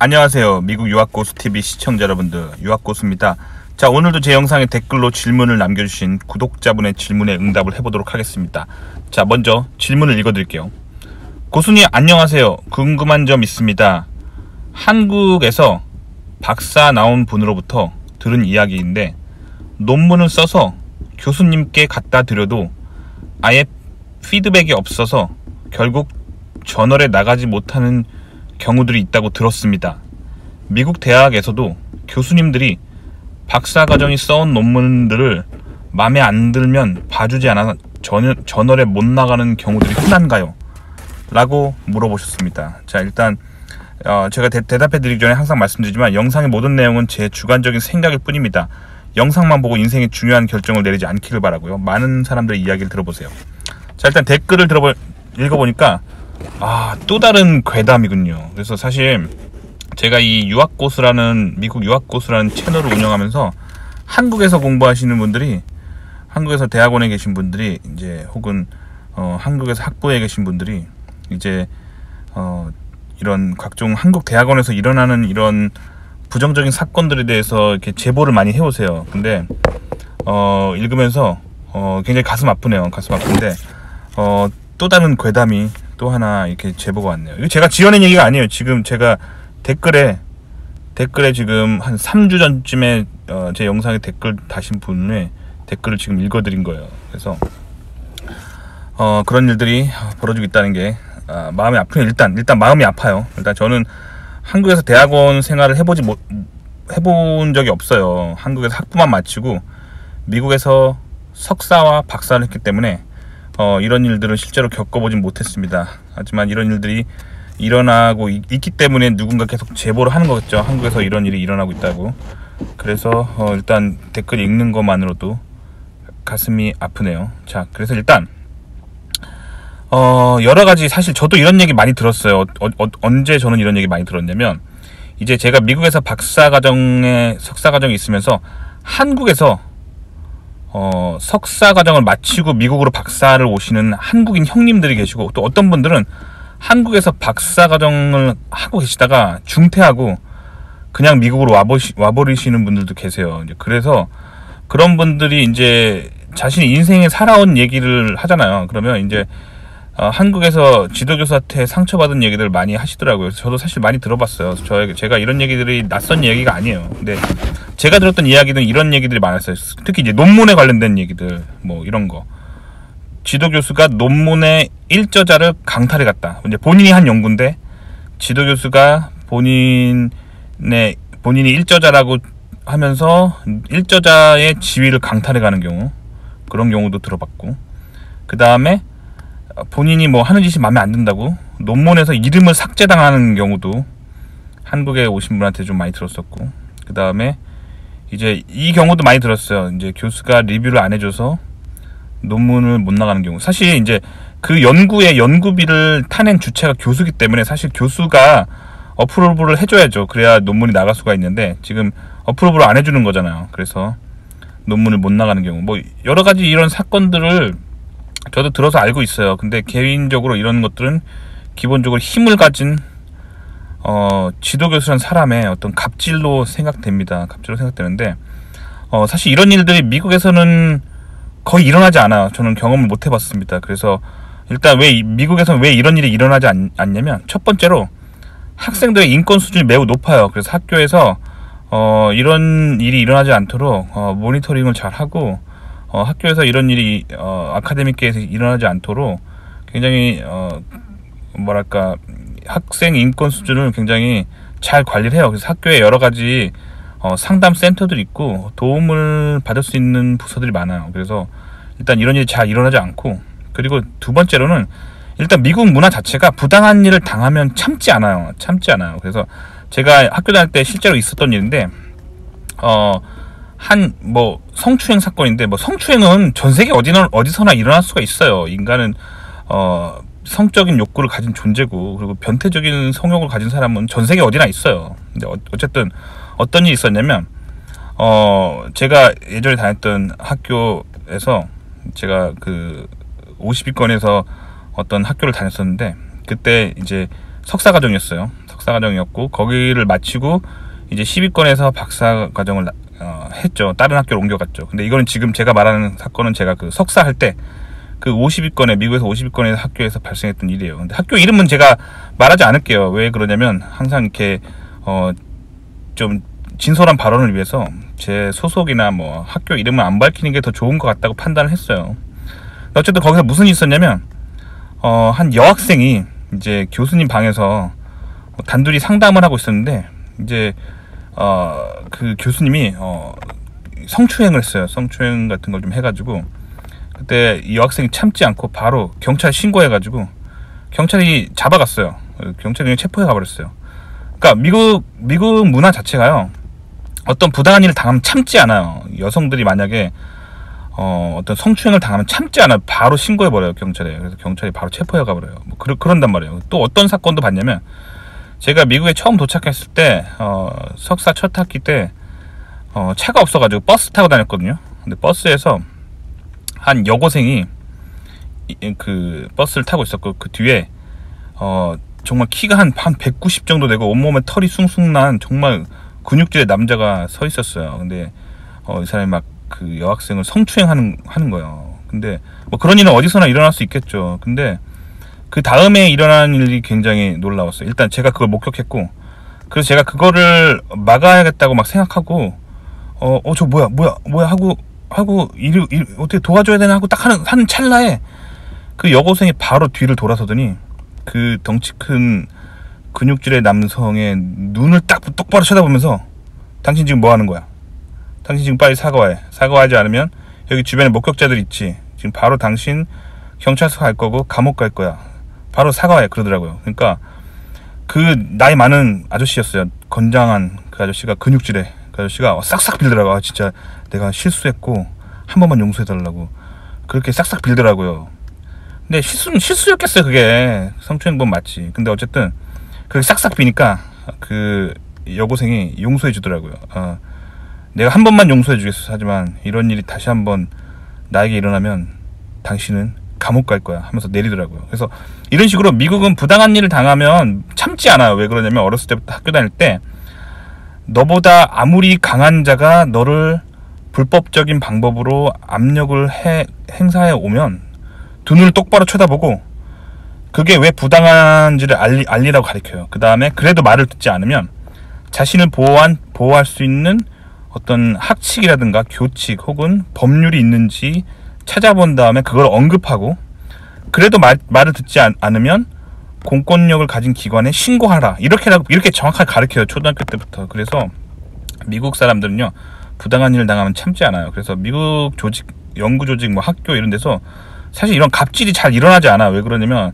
안녕하세요. 미국 유학고수TV 시청자 여러분들, 유학고수입니다. 자, 오늘도 제 영상에 댓글로 질문을 남겨주신 구독자분의 질문에 응답을 해보도록 하겠습니다. 자, 먼저 질문을 읽어드릴게요. 고수님 안녕하세요. 궁금한 점 있습니다. 한국에서 박사 나온 분으로부터 들은 이야기인데 논문을 써서 교수님께 갖다 드려도 아예 피드백이 없어서 결국 저널에 나가지 못하는 경우들이 있다고 들었습니다. 미국 대학에서도 교수님들이 박사과정이 써온 논문들을 마음에 안 들면 봐주지 않아서 저널에 못 나가는 경우들이 흔한가요? 라고 물어보셨습니다. 자, 일단 제가 대답해 드리기 전에 항상 말씀드리지만 영상의 모든 내용은 제 주관적인 생각일 뿐입니다. 영상만 보고 인생의 중요한 결정을 내리지 않기를 바라고요. 많은 사람들의 이야기를 들어보세요. 자, 일단 댓글을 읽어보니까 또 다른 괴담이군요. 그래서 사실 제가 이 미국 유학고수라는 채널을 운영하면서 한국에서 공부하시는 분들이, 한국에서 대학원에 계신 분들이, 이제 혹은 한국에서 학부에 계신 분들이 이제 이런 각종 한국 대학원에서 일어나는 이런 부정적인 사건들에 대해서 이렇게 제보를 많이 해오세요. 근데 읽으면서 굉장히 가슴 아프네요. 가슴 아픈데 또 다른 괴담이 또 하나 이렇게 제보가 왔네요. 이거 제가 지어낸 얘기가 아니에요. 지금 제가 댓글에 지금 한 3주 전쯤에 제 영상에 댓글 다신 분의 댓글을 지금 읽어드린 거예요. 그래서 그런 일들이 벌어지고 있다는 게 마음이 아프네요. 일단 마음이 아파요. 일단 저는 한국에서 대학원 생활을 해본 적이 없어요. 한국에서 학부만 마치고 미국에서 석사와 박사를 했기 때문에 이런 일들을 실제로 겪어보진 못했습니다. 하지만 이런 일들이 일어나고 있기 때문에 누군가 계속 제보를 하는 거겠죠. 한국에서 이런 일이 일어나고 있다고. 그래서 일단 댓글 읽는 것만으로도 가슴이 아프네요. 자, 그래서 일단 여러가지, 사실 저도 이런 얘기 많이 들었어요. 언제 저는 이런 얘기 많이 들었냐면, 이제 제가 미국에서 석사과정이 있으면서 한국에서 석사과정을 마치고 미국으로 박사를 오시는 한국인 형님들이 계시고, 또 어떤 분들은 한국에서 박사과정을 하고 계시다가 중퇴하고 그냥 미국으로 와버리시는 분들도 계세요. 이제 그래서 그런 분들이 이제 자신이 인생에 살아온 얘기를 하잖아요. 그러면 이제 한국에서 지도교수한테 상처받은 얘기들 많이 하시더라고요. 저도 사실 많이 들어봤어요. 제가 이런 얘기들이 낯선 얘기가 아니에요. 근데 제가 들었던 이야기는 이런 얘기들이 많았어요. 특히 이제 논문에 관련된 얘기들, 뭐 이런 거. 지도교수가 논문의 일저자를 강탈해 갔다. 이제 본인이 한 연구인데 지도교수가 본인이 일저자라고 하면서 일저자의 지위를 강탈해 가는 경우, 그런 경우도 들어봤고, 그 다음에 본인이 뭐 하는 짓이 마음에 안 든다고 논문에서 이름을 삭제당하는 경우도 한국에 오신 분한테 좀 많이 들었었고, 그 다음에 이제 이 경우도 많이 들었어요. 이제 교수가 리뷰를 안 해줘서 논문을 못 나가는 경우. 사실 이제 그 연구의 연구비를 타낸 주체가 교수기 때문에 사실 교수가 어프로브를 해줘야죠. 그래야 논문이 나갈 수가 있는데 지금 어프로브를 안 해주는 거잖아요. 그래서 논문을 못 나가는 경우, 뭐 여러 가지 이런 사건들을 저도 들어서 알고 있어요. 근데 개인적으로 이런 것들은 기본적으로 힘을 가진 지도교수라는 사람의 어떤 갑질로 생각됩니다. 갑질로 생각되는데 사실 이런 일들이 미국에서는 거의 일어나지 않아요. 저는 경험을 못 해봤습니다. 그래서 일단 미국에서는 왜 이런 일이 일어나지 않냐면, 첫 번째로 학생들의 인권 수준이 매우 높아요. 그래서 학교에서 이런 일이 일어나지 않도록 모니터링을 잘 하고, 학교에서 이런 일이 아카데믹계에서 일어나지 않도록 굉장히 뭐랄까, 학생 인권 수준을 굉장히 잘 관리를 해요. 그래서 학교에 여러 가지 상담 센터들이 있고 도움을 받을 수 있는 부서들이 많아요. 그래서 일단 이런 일이 잘 일어나지 않고, 그리고 두 번째로는 일단 미국 문화 자체가 부당한 일을 당하면 참지 않아요. 그래서 제가 학교 다닐 때 실제로 있었던 일인데, 성추행 사건인데, 성추행은 전 세계 어디서나 일어날 수가 있어요. 인간은 성적인 욕구를 가진 존재고, 그리고 변태적인 성욕을 가진 사람은 전 세계 어디나 있어요. 근데 어쨌든 어떤 일이 있었냐면, 제가 예전에 다녔던 학교에서 제가 그 50위권에서 어떤 학교를 다녔었는데, 그때 이제 석사과정이었어요. 석사과정이었고, 거기를 마치고 이제 10위권에서 박사과정을 했죠. 다른 학교로 옮겨갔죠. 근데 이거는 지금 제가 말하는 사건은 제가 그 석사 할 때 그 50위권에, 미국에서 50위권의 학교에서 발생했던 일이에요. 근데 학교 이름은 제가 말하지 않을게요. 왜 그러냐면 항상 이렇게 좀 진솔한 발언을 위해서 제 소속이나 뭐 학교 이름을 안 밝히는 게 더 좋은 것 같다고 판단을 했어요. 어쨌든 거기서 무슨 일이 있었냐면 한 여학생이 이제 교수님 방에서 단둘이 상담을 하고 있었는데, 이제 그 교수님이 성추행을 했어요. 성추행 같은 걸 좀 해가지고, 그때 이 여학생이 참지 않고 바로 경찰에 신고해가지고 경찰이 잡아갔어요. 경찰이 그냥 체포해 가버렸어요. 그러니까 미국 문화 자체가요, 어떤 부당한 일을 당하면 참지 않아요. 여성들이 만약에 어떤 성추행을 당하면 참지 않아요. 바로 신고해버려요, 경찰에. 그래서 경찰이 바로 체포해 가버려요. 뭐 그런단 말이에요. 또 어떤 사건도 봤냐면, 제가 미국에 처음 도착했을 때 석사 첫 학기 때 차가 없어가지고 버스 타고 다녔거든요. 근데 버스에서 한 여고생이 그 버스를 타고 있었고, 그 뒤에 정말 키가 한 190 정도 되고 온몸에 털이 숭숭 난 정말 근육질의 남자가 서 있었어요. 근데 이 사람이 막 그 여학생을 성추행하는 거예요. 근데 뭐 그런 일은 어디서나 일어날 수 있겠죠. 근데 그 다음에 일어난 일이 굉장히 놀라웠어요. 일단 제가 그걸 목격했고, 그래서 제가 그거를 막아야겠다고 막 생각하고, 저 뭐야 하고 어떻게 도와줘야 되나 하고 딱 하는 찰나에 그 여고생이 바로 뒤를 돌아서더니 그 덩치 큰 근육질의 남성의 눈을 딱 똑바로 쳐다보면서, 당신 지금 뭐 하는 거야? 당신 지금 빨리 사과해. 사과하지 않으면 여기 주변에 목격자들 있지. 지금 바로 당신 경찰서 갈 거고 감옥 갈 거야. 바로 사과해. 그러더라고요. 그러니까 그 나이 많은 아저씨였어요. 건장한 그 아저씨가, 근육질의 그 아저씨가 싹싹 빌더라고요. 진짜 내가 실수했고 한 번만 용서해달라고 그렇게 싹싹 빌더라고요. 근데 실수였겠어요. 그게 성추행범 맞지. 근데 어쨌든 그렇게 싹싹 비니까 그 여고생이 용서해 주더라고요. 내가 한 번만 용서해 주겠어. 하지만 이런 일이 다시 한번 나에게 일어나면 당신은 감옥 갈 거야 하면서 내리더라고요. 그래서 이런 식으로 미국은 부당한 일을 당하면 참지 않아요. 왜 그러냐면, 어렸을 때부터 학교 다닐 때 너보다 아무리 강한 자가 너를 불법적인 방법으로 압력을 행사해 오면 두 눈을 똑바로 쳐다보고 그게 왜 부당한지를 알리라고 가르쳐요. 그 다음에 그래도 말을 듣지 않으면 자신을 보호할 수 있는 어떤 학칙이라든가 교칙 혹은 법률이 있는지 찾아본 다음에 그걸 언급하고, 그래도 말을 듣지 않으면 공권력을 가진 기관에 신고하라. 이렇게 정확하게 가르쳐요. 초등학교 때부터. 그래서 미국 사람들은요, 부당한 일을 당하면 참지 않아요. 그래서 미국 조직, 연구 조직, 뭐 학교 이런 데서 사실 이런 갑질이 잘 일어나지 않아요. 왜 그러냐면,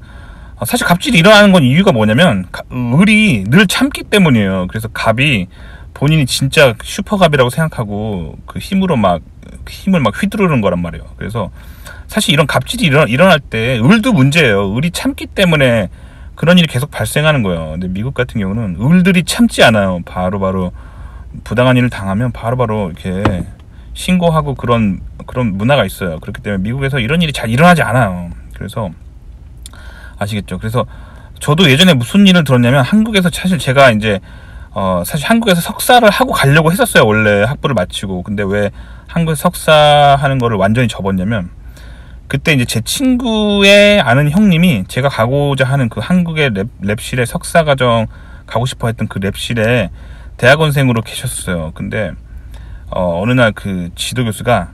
사실 갑질이 일어나는 건 이유가 뭐냐면, 을이 늘 참기 때문이에요. 그래서 갑이 본인이 진짜 슈퍼갑이라고 생각하고 그 힘을 막 휘두르는 거란 말이에요. 그래서 사실 이런 갑질이 일어날 때 을도 문제예요. 을이 참기 때문에 그런 일이 계속 발생하는 거예요. 근데 미국 같은 경우는 을들이 참지 않아요. 바로 부당한 일을 당하면 바로 이렇게 신고하고 그런 문화가 있어요. 그렇기 때문에 미국에서 이런 일이 잘 일어나지 않아요. 그래서 아시겠죠? 그래서 저도 예전에 무슨 일을 들었냐면, 한국에서 사실 제가 이제 사실 한국에서 석사를 하고 가려고 했었어요. 원래 학부를 마치고. 근데 왜 한국에서 석사하는 거를 완전히 접었냐면, 그때 이제 제 친구의 아는 형님이 제가 가고자 하는 그 한국의 랩실에 석사과정 가고 싶어 했던 그 랩실에 대학원생으로 계셨어요. 근데 어느 날 그 지도교수가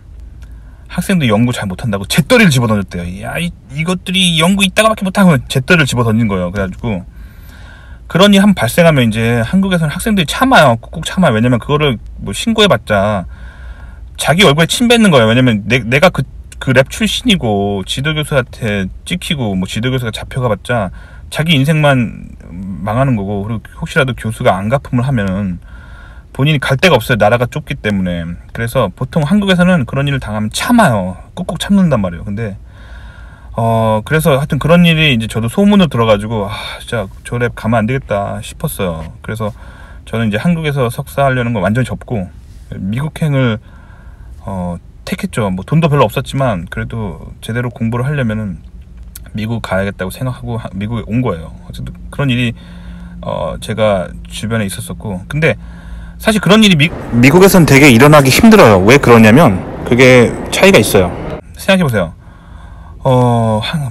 학생들 연구 잘 못한다고 잿더리를 집어던졌대요. 야, 이것들이 연구 이따가밖에 못하고 잿더리를 집어던진 거예요. 그래가지고 그런 일 한번 발생하면 이제 한국에서는 학생들이 참아요. 꾹꾹 참아요. 왜냐면 그거를 뭐 신고해봤자 자기 얼굴에 침 뱉는 거예요. 왜냐면 내가 그 랩 출신이고 지도교수한테 찍히고 뭐 지도교수가 잡혀가봤자 자기 인생만 망하는 거고, 그리고 혹시라도 교수가 안갚음을 하면 본인이 갈 데가 없어요. 나라가 좁기 때문에. 그래서 보통 한국에서는 그런 일을 당하면 참아요. 꾹꾹 참는단 말이에요. 근데 그래서 하여튼 그런 일이 이제 저도 소문으로 들어가지고, 진짜 저 랩 가면 안 되겠다 싶었어요. 그래서 저는 이제 한국에서 석사하려는 걸 완전히 접고 미국행을 택했죠. 뭐 돈도 별로 없었지만 그래도 제대로 공부를 하려면은 미국 가야겠다고 생각하고 미국에 온 거예요. 어쨌든 그런 일이 제가 주변에 있었었고, 근데 사실 그런 일이 미국에선 되게 일어나기 힘들어요. 왜 그러냐면 그게 차이가 있어요. 생각해보세요.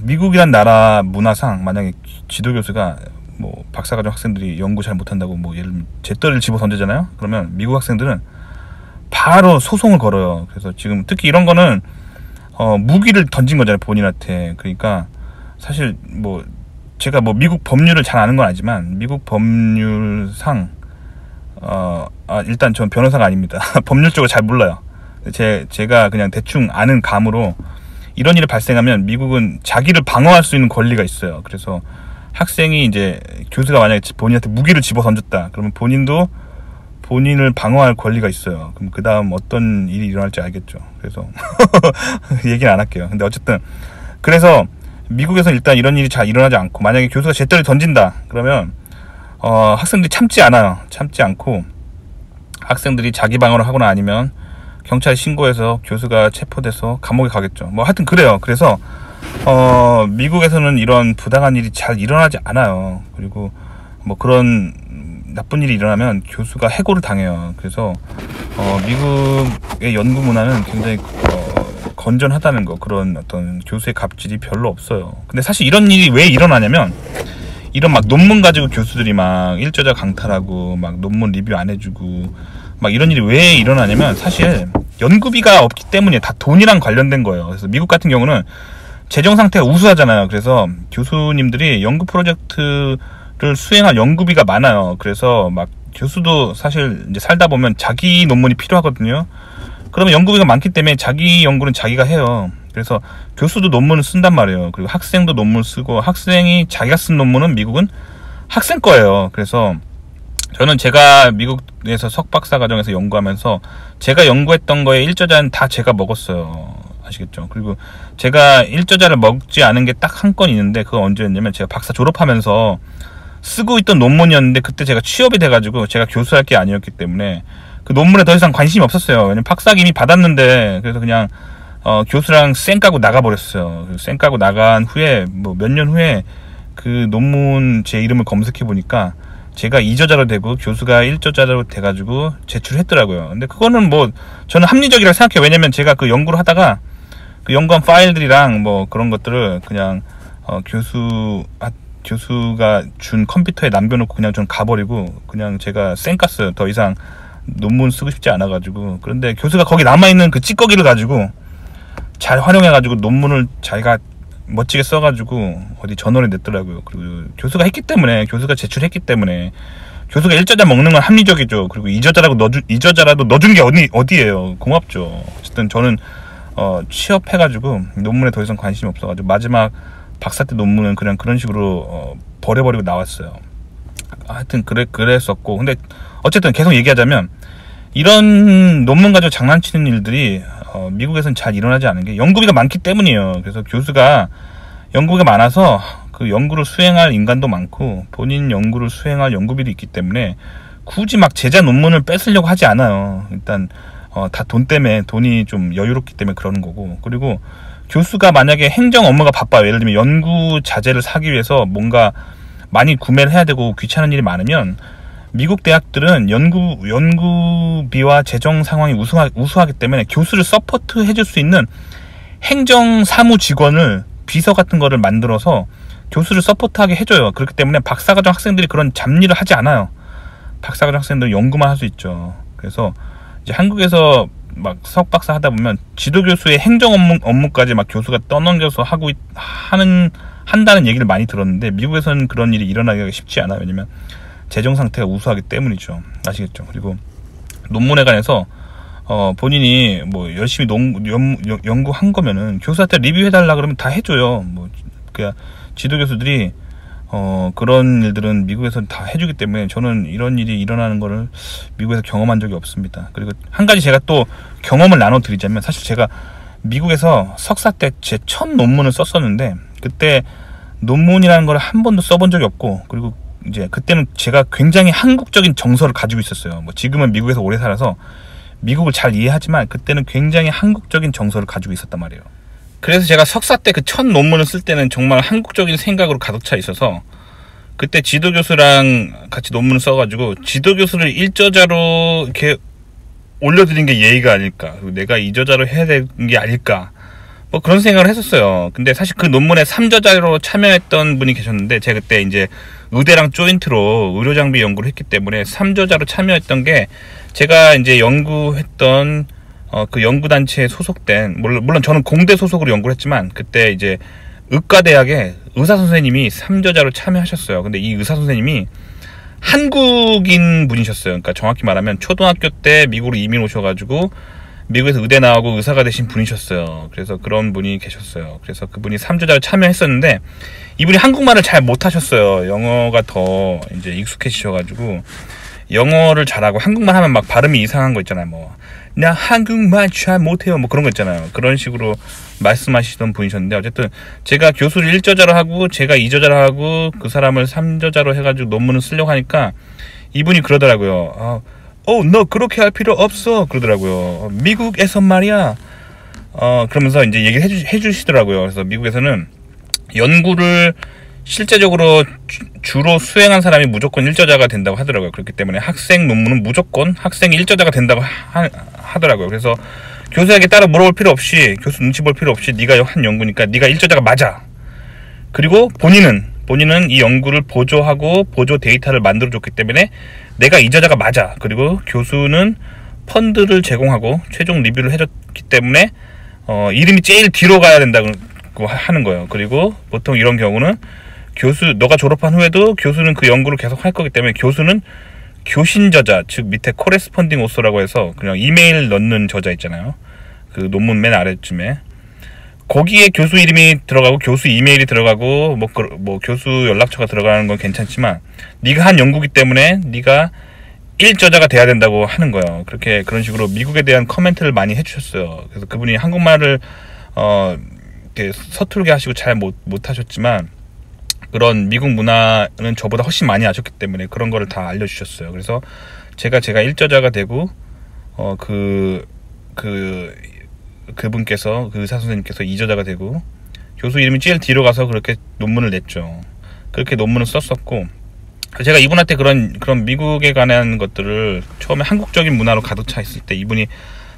미국이란 나라 문화상 만약에 지도교수가 뭐 박사과정 학생들이 연구 잘 못한다고 뭐 예를 들면 잿더리를 집어 던지잖아요. 그러면 미국 학생들은 바로 소송을 걸어요. 그래서 지금 특히 이런 거는 무기를 던진 거잖아요, 본인한테. 그러니까 사실 뭐 제가 뭐 미국 법률을 잘 아는 건 아니지만 미국 법률상 일단 전 변호사가 아닙니다. 법률 쪽을 잘 몰라요. 제가 그냥 대충 아는 감으로 이런 일이 발생하면 미국은 자기를 방어할 수 있는 권리가 있어요. 그래서 학생이 이제 교수가 만약에 본인한테 무기를 집어 던졌다. 그러면 본인도 본인을 방어할 권리가 있어요. 그럼 그 다음 어떤 일이 일어날지 알겠죠. 그래서 얘기는 안 할게요. 근데 어쨌든 그래서 미국에서 일단 이런 일이 잘 일어나지 않고, 만약에 교수가 잿더리 던진다 그러면 학생들이 참지 않아요. 참지 않고 학생들이 자기 방어를 하거나 아니면 경찰에 신고해서 교수가 체포돼서 감옥에 가겠죠. 뭐 하여튼 그래요. 그래서 미국에서는 이런 부당한 일이 잘 일어나지 않아요. 그리고 뭐 그런 나쁜 일이 일어나면 교수가 해고를 당해요. 그래서 미국의 연구 문화는 굉장히 건전하다는 거, 그런 어떤 교수의 갑질이 별로 없어요. 근데 사실 이런 일이 왜 일어나냐면, 이런 막 논문 가지고 교수들이 막 일저자 강탈하고 막 논문 리뷰 안 해주고 막 이런 일이 왜 일어나냐면 사실 연구비가 없기 때문에 다 돈이랑 관련된 거예요. 그래서 미국 같은 경우는 재정 상태가 우수하잖아요. 그래서 교수님들이 연구 프로젝트를 수행할 연구비가 많아요. 그래서 막 교수도 사실 이제 살다 보면 자기 논문이 필요하거든요. 그러면 연구비가 많기 때문에 자기 연구는 자기가 해요. 그래서 교수도 논문을 쓴단 말이에요. 그리고 학생도 논문을 쓰고, 학생이 자기가 쓴 논문은 미국은 학생 거예요. 그래서 저는 제가 미국에서 석박사 과정에서 연구하면서 제가 연구했던 거에 일저자는 다 제가 먹었어요. 아시겠죠? 그리고 제가 일저자를 먹지 않은 게 딱 한 건 있는데, 그건 언제였냐면 제가 박사 졸업하면서 쓰고 있던 논문이었는데, 그때 제가 취업이 돼가지고 제가 교수할 게 아니었기 때문에 그 논문에 더 이상 관심이 없었어요. 왜냐면 박사기 이미 받았는데. 그래서 그냥 교수랑 쌩 까고 나가버렸어요. 쌩 까고 나간 후에 뭐 몇 년 후에 그 논문 제 이름을 검색해 보니까 제가 2저자로 되고 교수가 1저자로 돼가지고 제출했더라고요. 근데 그거는 뭐 저는 합리적이라고 생각해요. 왜냐면 제가 그 연구를 하다가 그 연구한 파일들이랑 뭐 그런 것들을 그냥 교수가 준 컴퓨터에 남겨놓고 그냥 좀 가버리고 그냥 제가 쌩 깠어요. 더 이상 논문 쓰고 싶지 않아가지고. 그런데 교수가 거기 남아있는 그 찌꺼기를 가지고 잘 활용해가지고 논문을 자기가 멋지게 써가지고 어디 저널에 냈더라고요. 그리고 교수가 했기 때문에, 교수가 제출했기 때문에, 교수가 1저자 먹는 건 합리적이죠. 그리고 2저자라도 넣어준 게 어디예요. 고맙죠. 어쨌든 저는 취업해가지고 논문에 더 이상 관심이 없어가지고 마지막 박사 때 논문은 그냥 그런 식으로 버려버리고 나왔어요. 하여튼 그랬었고, 근데 어쨌든 계속 얘기하자면 이런 논문 가지고 장난치는 일들이 미국에서는 잘 일어나지 않은 게 연구비가 많기 때문이에요. 그래서 교수가 연구비가 많아서 그 연구를 수행할 인간도 많고 본인 연구를 수행할 연구비도 있기 때문에 굳이 막 제자 논문을 뺏으려고 하지 않아요. 일단 다 돈 때문에, 돈이 좀 여유롭기 때문에 그러는 거고. 그리고 교수가 만약에 행정 업무가 바빠요. 예를 들면 연구 자재를 사기 위해서 뭔가 많이 구매를 해야 되고 귀찮은 일이 많으면 미국 대학들은 연구비와 재정 상황이 우수하기 때문에 교수를 서포트 해줄 수 있는 행정 사무 직원을, 비서 같은 거를 만들어서 교수를 서포트하게 해줘요. 그렇기 때문에 박사과정 학생들이 그런 잡일을 하지 않아요. 박사과정 학생들은 연구만 할 수 있죠. 그래서 이제 한국에서 막 석박사 하다 보면 지도교수의 행정 업무까지 막 교수가 떠넘겨서 한다는 얘기를 많이 들었는데, 미국에서는 그런 일이 일어나기가 쉽지 않아요. 왜냐면 재정 상태가 우수하기 때문이죠. 아시겠죠? 그리고 논문에 관해서 본인이 뭐 열심히 연구한 거면은 교수한테 리뷰해달라 그러면 다 해줘요. 뭐 그냥 지도 교수들이 그런 일들은 미국에서는 다 해주기 때문에 저는 이런 일이 일어나는 거를 미국에서 경험한 적이 없습니다. 그리고 한 가지 제가 또 경험을 나눠드리자면, 사실 제가 미국에서 석사 때 제 첫 논문을 썼었는데 그때 논문이라는 걸 한 번도 써본 적이 없고, 그리고 이제 그때는 제가 굉장히 한국적인 정서를 가지고 있었어요. 뭐 지금은 미국에서 오래 살아서 미국을 잘 이해하지만 그때는 굉장히 한국적인 정서를 가지고 있었단 말이에요. 그래서 제가 석사 때 그 첫 논문을 쓸 때는 정말 한국적인 생각으로 가득 차 있어서 그때 지도교수랑 같이 논문을 써가지고 지도교수를 1저자로 이렇게 올려드린 게 예의가 아닐까, 내가 2저자로 해야 되는 게 아닐까, 뭐 그런 생각을 했었어요. 근데 사실 그 논문에 3저자로 참여했던 분이 계셨는데, 제가 그때 이제 의대랑 조인트로 의료장비 연구를 했기 때문에 3저자로 참여했던 게, 제가 이제 연구했던 그 연구단체에 소속된, 물론 저는 공대 소속으로 연구를 했지만, 그때 이제 의과대학에 의사선생님이 3저자로 참여하셨어요. 근데 이 의사선생님이 한국인 분이셨어요. 그러니까 정확히 말하면 초등학교 때 미국으로 이민 오셔가지고 미국에서 의대 나오고 의사가 되신 분이셨어요. 그래서 그런 분이 계셨어요. 그래서 그분이 3저자로 참여했었는데, 이분이 한국말을 잘 못하셨어요. 영어가 더 이제 익숙해지셔가지고 영어를 잘하고, 한국말 하면 막 발음이 이상한 거 있잖아요. 뭐 나 한국말 잘 못해요, 뭐 그런 거 있잖아요. 그런 식으로 말씀하시던 분이셨는데, 어쨌든 제가 교수를 1저자로 하고 제가 2저자로 하고 그 사람을 3저자로 해가지고 논문을 쓰려고 하니까 이분이 그러더라고요. 너 그렇게 할 필요 없어, 그러더라고요. 미국에서 말이야, 그러면서 이제 얘기를 해주시더라고요. 그래서 미국에서는 연구를 실제적으로 주로 수행한 사람이 무조건 1저자가 된다고 하더라고요. 그렇기 때문에 학생 논문은 무조건 학생 1저자가 된다고 하더라고요. 그래서 교수에게 따로 물어볼 필요 없이, 교수 눈치 볼 필요 없이 네가 한 연구니까 네가 1저자가 맞아. 그리고 본인은 이 연구를 보조하고 보조 데이터를 만들어줬기 때문에 내가 2저자가 맞아. 그리고 교수는 펀드를 제공하고 최종 리뷰를 해줬기 때문에 이름이 제일 뒤로 가야 된다고 하는 거예요. 그리고 보통 이런 경우는 너가 졸업한 후에도 교수는 그 연구를 계속 할 거기 때문에 교수는 교신저자, 즉 밑에 코레스펀딩 오서라고 해서 그냥 이메일 넣는 저자 있잖아요. 그 논문 맨 아래쯤에 거기에 교수 이름이 들어가고 교수 이메일이 들어가고 뭐 교수 연락처가 들어가는 건 괜찮지만, 네가 한 연구기 때문에 네가 1저자가 돼야 된다고 하는 거예요. 그런 식으로 미국에 대한 커멘트를 많이 해주셨어요. 그래서 그분이 한국말을 이렇게 서툴게 하시고 잘 못하셨지만, 그런 미국 문화는 저보다 훨씬 많이 아셨기 때문에 그런 거를 다 알려주셨어요. 그래서 제가 1저자가 되고 그분께서, 그 의사 선생님께서 2저자가 되고, 교수 이름이 제일 뒤로 가서 그렇게 논문을 냈죠. 그렇게 논문을 썼었고, 제가 이분한테 그런 미국에 관한 것들을 처음에 한국적인 문화로 가득 차 있을 때 이분이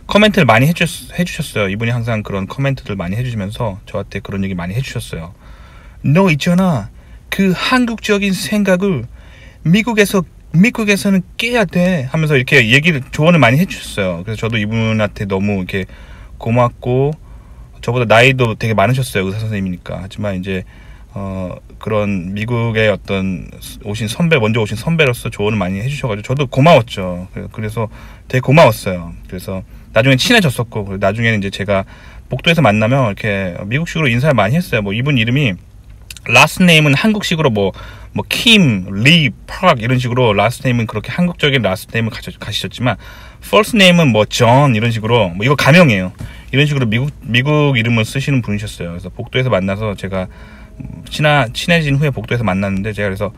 코멘트를 많이 해주셨어요. 이분이 항상 그런 코멘트를 많이 해주시면서 저한테 그런 얘기 많이 해주셨어요. 너 있잖아, 그 한국적인 생각을 미국에서는 깨야 돼 하면서 이렇게 조언을 많이 해주셨어요. 그래서 저도 이분한테 너무 이렇게 고맙고, 저보다 나이도 되게 많으셨어요. 의사 선생님이니까. 하지만 이제 그런 미국의 어떤 먼저 오신 선배로서 조언을 많이 해주셔가지고 저도 고마웠죠. 그래서 되게 고마웠어요. 그래서 나중에 친해졌었고, 나중에는 이제 제가 복도에서 만나면 이렇게 미국식으로 인사를 많이 했어요. 뭐 이분 이름이 라스트 네임은 한국식으로 킴, 리, 팍 이런 식으로 라스트 네임은 그렇게 한국적인 라스트 네임을 가지셨지만, 퍼스트 네임은 존 이런 식으로, 이거 가명이에요. 이런 식으로 미국 이름을 쓰시는 분이셨어요. 그래서 복도에서 만나서 제가 친해진 후에 복도에서 만났는데, 제가 그래서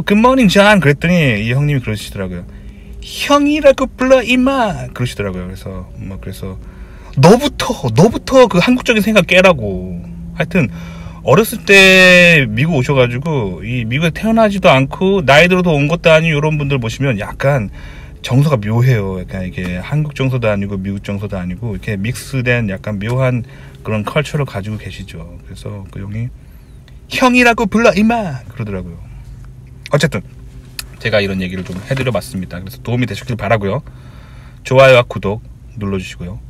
굿모닝 존 그랬더니 이 형님이 그러시더라고요. 형이라고 불러 임마 그러시더라고요. 그래서 너부터 그 한국적인 생각 깨라고. 하여튼 어렸을 때 미국 오셔가지고 이 미국에 태어나지도 않고 나이 들어도 온 것도 아닌 이런 분들 보시면 약간 정서가 묘해요. 약간 이게 한국 정서도 아니고 미국 정서도 아니고 이렇게 믹스된 약간 묘한 그런 컬처를 가지고 계시죠. 그래서 그 형이라고 불러 임마 그러더라고요. 어쨌든 제가 이런 얘기를 좀 해드려 봤습니다. 그래서 도움이 되셨길 바라고요. 좋아요와 구독 눌러주시고요.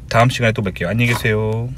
다음 시간에 또 뵐게요. 안녕히 계세요.